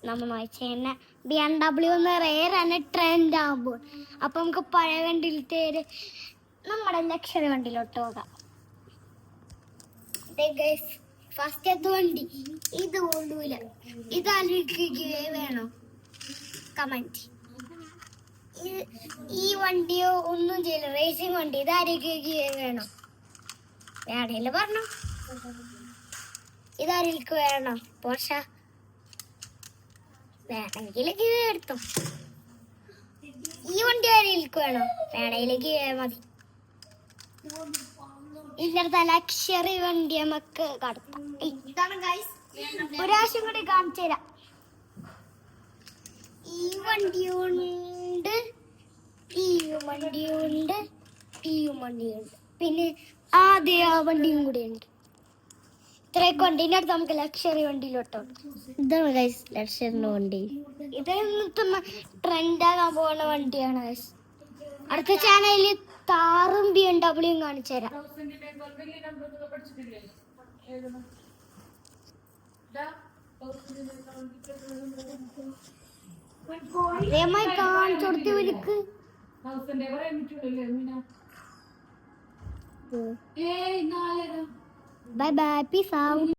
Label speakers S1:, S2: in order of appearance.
S1: നമ്മൾ വായിച്ചതന്നെ BMW എന്ന് റേറാണ് trend ആകുമ്പോൾ. അപ്പം നമുക്ക് പഴയ വണ്ടിയിലത്തെ നമ്മുടെ ലക്ഷറി വണ്ടിയിലോട്ട് പോകാം. ഫസ്റ്റത്തെ വണ്ടി ഇത് കൊള്ളൂല. ഇത് ആലോചിക്കുകയേ വേണോ? കമന്റ്. ഈ വണ്ടിയോ ഒന്നും ചെയ്യില്ല, റേസിംഗ് വണ്ടി. ഇത് ആലോചിക്കുകയേ വേണോ? വേണേല് പറഞ്ഞു. ഇതാരിക്ക് വേണോ? പോർഷ വേണമെങ്കിൽ എടുത്തോ. ഈ വണ്ടി ആരിക്ക് വേണോ? വേണയിലേക്ക് മതി. ഇല്ലത്തെ ലക്ഷറി വണ്ടി നമുക്ക് കടത്താം. ഇതാണ് ഗൈസ്, ഒരാശം കൂടി കാണിച്ചു തരാം. ഈ വണ്ടിയുണ്ട്, ഈ വണ്ടിയുണ്ട്, ഈ വണ്ടിയുണ്ട്, പിന്നെ ആദ്യ ആ വണ്ടിയും കൂടി ഉണ്ട്. ഇത്രയൊക്കെ വണ്ടീൻ്റെ അടുത്ത് നമുക്ക് ലക്ഷറി വണ്ടിയിലോട്ടോ. ഇതാണ് ഗൈസ് ലക്ഷറിന്റെ വണ്ടി. ഇത് ട്രെൻഡാകാൻ പോകുന്ന വണ്ടിയാണ് ഗൈസ്. അടുത്ത ചാനലിൽ താറും BMW കാണിച്ചു തരാം. കാണിച്ചു കൊടുത്ത് ഇവർക്ക്. Bye bye, peace out.